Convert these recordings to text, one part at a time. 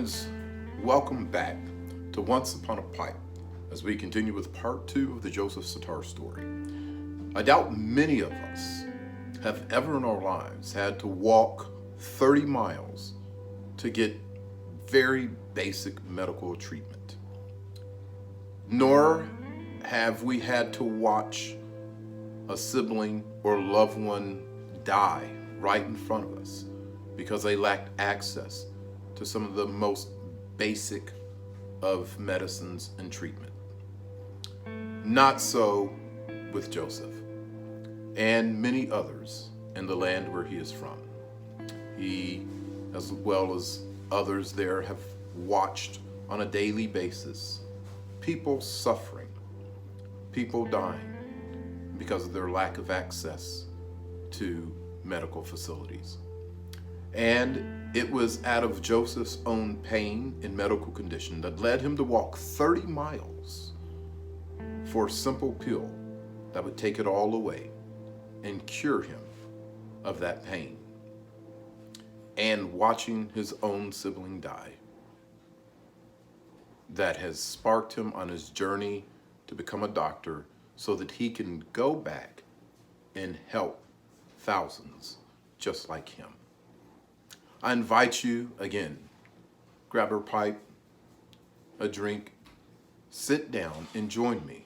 Friends, welcome back to Once Upon a Pipe as we continue with part 2 of the Joseph Sitar story. I doubt many of us have ever in our lives had to walk 30 miles to get very basic medical treatment. Nor have we had to watch a sibling or loved one die right in front of us because they lacked access to some of the most basic of medicines and treatment. Not so with Joseph and many others in the land where he is from. He, as well as others there, have watched on a daily basis people suffering, people dying because of their lack of access to medical facilities. And it was out of Joseph's own pain and medical condition that led him to walk 30 miles for a simple pill that would take it all away and cure him of that pain. And watching his own sibling die, that has sparked him on his journey to become a doctor so that he can go back and help thousands just like him. I invite you again, grab a pipe, a drink, sit down and join me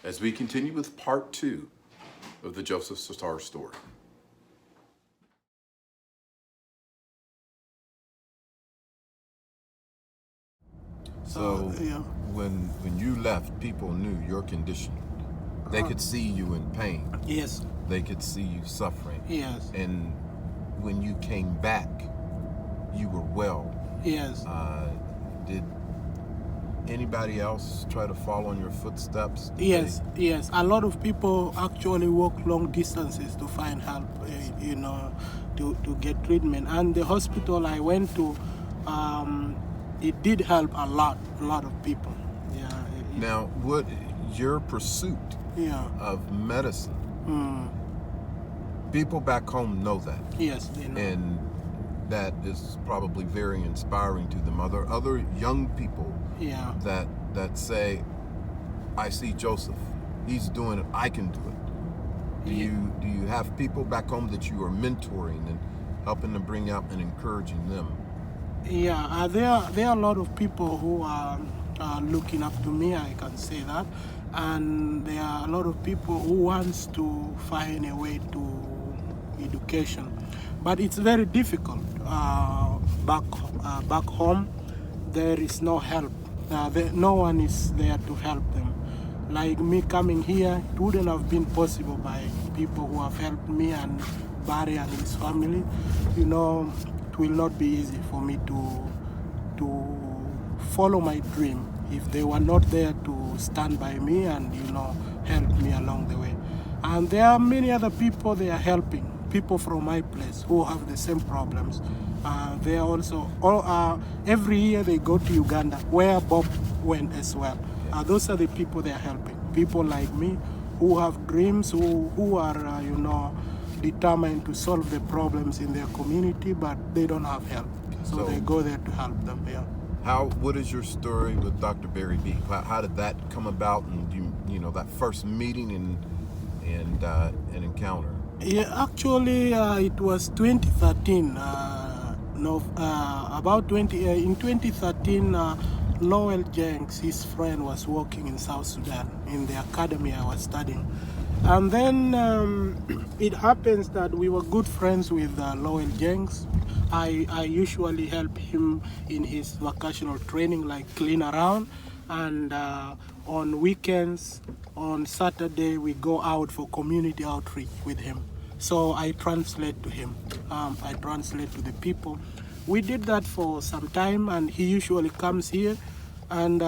as we continue with part 2 of the Joseph Sitar story. So when you left, people knew your condition. They could see you in pain. Yes. They could see you suffering. Yes. And when you came back, you were well. Yes. Did anybody else try to follow in your footsteps? Yes. A lot of people actually walk long distances to find help, to get treatment. And the hospital I went to, it did help a lot of people. Yeah. Now, what your pursuit of medicine? People back home know that. Yes, they know. And that is probably very inspiring to them. Are there other young people that say, I see Joseph, he's doing it, I can do it? Do you have people back home that you are mentoring and helping to bring out and encouraging them? Yeah, there are a lot of people who are looking up to me, I can say that. And there are a lot of people who wants to find a way to education. But it's very difficult. Back home, there is no help. No one is there to help them. Like me coming here, it wouldn't have been possible by people who have helped me and Barry and his family. It will not be easy for me to follow my dream if they were not there to stand by me and help me along the way. And there are many other people they are helping, people from my place who have the same problems. They are also every year they go to Uganda, where Bob went as well. Those are the people they are helping, people like me who have dreams, who are determined to solve the problems in their community, but they don't have help. So they go there to help them. Yeah. What is your story with Dr. Barry B? How did that come about, and that first meeting and an encounter? Yeah, actually, it was 2013. In 2013, Lowell Jenks, his friend, was working in South Sudan in the academy I was studying. And then it happens that we were good friends with Lowell Jenks. I usually help him in his vocational training, like clean around. And on weekends, on Saturday, we go out for community outreach with him. So I translate to him. I translate to the people. We did that for some time, and he usually comes here. And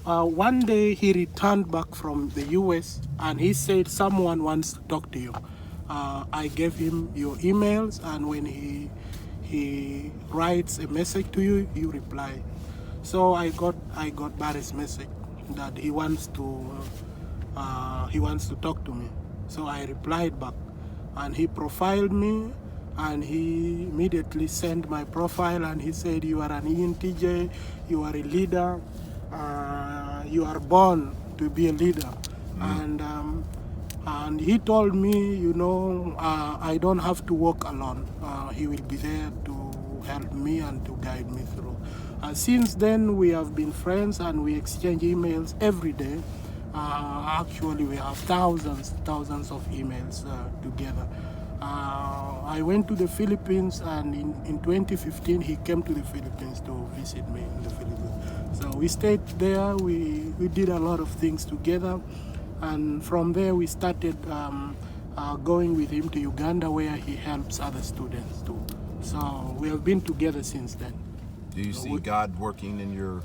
one day he returned back from the US, and he said, someone wants to talk to you. I gave him your emails, and when he writes a message to you, you reply. So I got Barry's message that he wants to talk to me. So I replied back, and he profiled me, and he immediately sent my profile, and he said, "You are an ENTJ, you are a leader, you are born to be a leader." And he told me, I don't have to walk alone. He will be there to help me and to guide me through. Since then, we have been friends and we exchange emails every day. Actually, we have thousands of emails together. I went to the Philippines, and in 2015, he came to the Philippines to visit me in the Philippines. So we stayed there, we did a lot of things together. And from there, we started going with him to Uganda, where he helps other students too. So we have been together since then. Do you see God working in your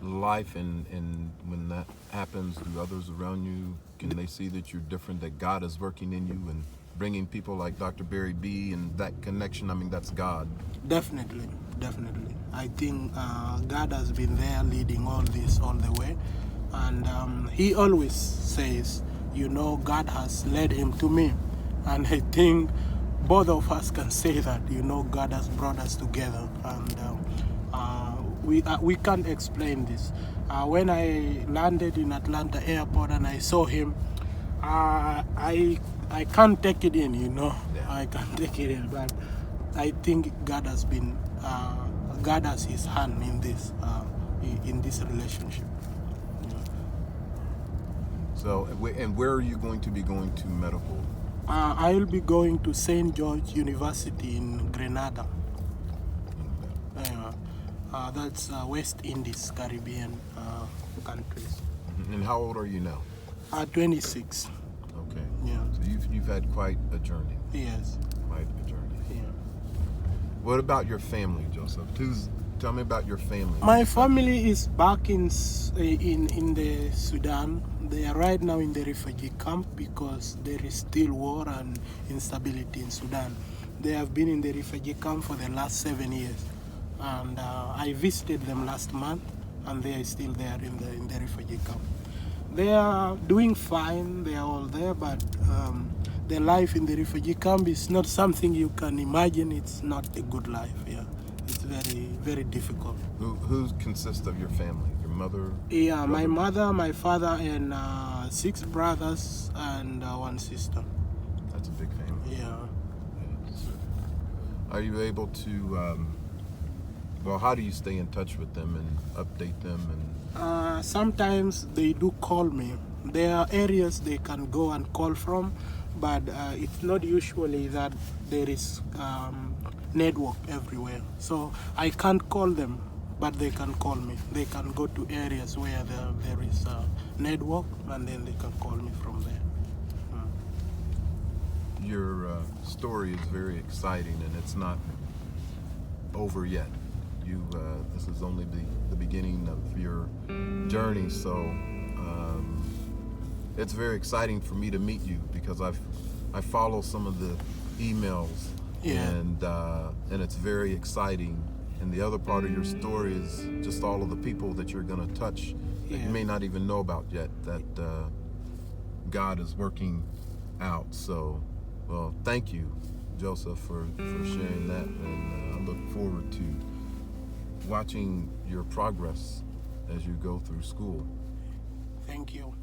life, and when that happens, do others around you, can they see that you're different, that God is working in you and bringing people like Dr. Barry B and that connection? I mean, that's God. Definitely. I think God has been there leading all this all the way. And he always says, God has led him to me. And I think both of us can say that, God has brought us together. And we can't explain this. When I landed in Atlanta airport and I saw him, I can't take it in, Yeah. I can't take it in. But I think God has his hand in this relationship. So, and where are you going to be going to medical? I will be going to St. George University in Grenada. That's West Indies, Caribbean countries. And how old are you now? 26. Okay. Yeah. So you've had quite a journey. Yes. Quite a journey. Yeah. What about your family, Joseph? Tell me about your family. My family is back in the Sudan. They are right now in the refugee camp because there is still war and instability in Sudan. They have been in the refugee camp for the last 7 years. And I visited them last month, and they are still there in the refugee camp. They are doing fine, they are all there, but the life in the refugee camp is not something you can imagine. It's not a good life, yeah. It's very, very difficult. Who consists of your family? Your mother? Yeah, brother? my mother, my father, and 6 brothers and 1 sister. That's a big family. Yeah. Are you able to, how do you stay in touch with them and update them? And Sometimes they do call me. There are areas they can go and call from, but it's not usually that there is network everywhere. So I can't call them, but they can call me. They can go to areas where there is network, and then they can call me from there. your story is very exciting, and it's not over yet. This is only the beginning of your journey, so it's very exciting for me to meet you, because I follow some of the emails, and it's very exciting. And the other part of your story is just all of the people that you're going to touch that you may not even know about yet, that God is working out. So, well, thank you, Joseph, for sharing that, and I look forward to watching your progress as you go through school. Thank you.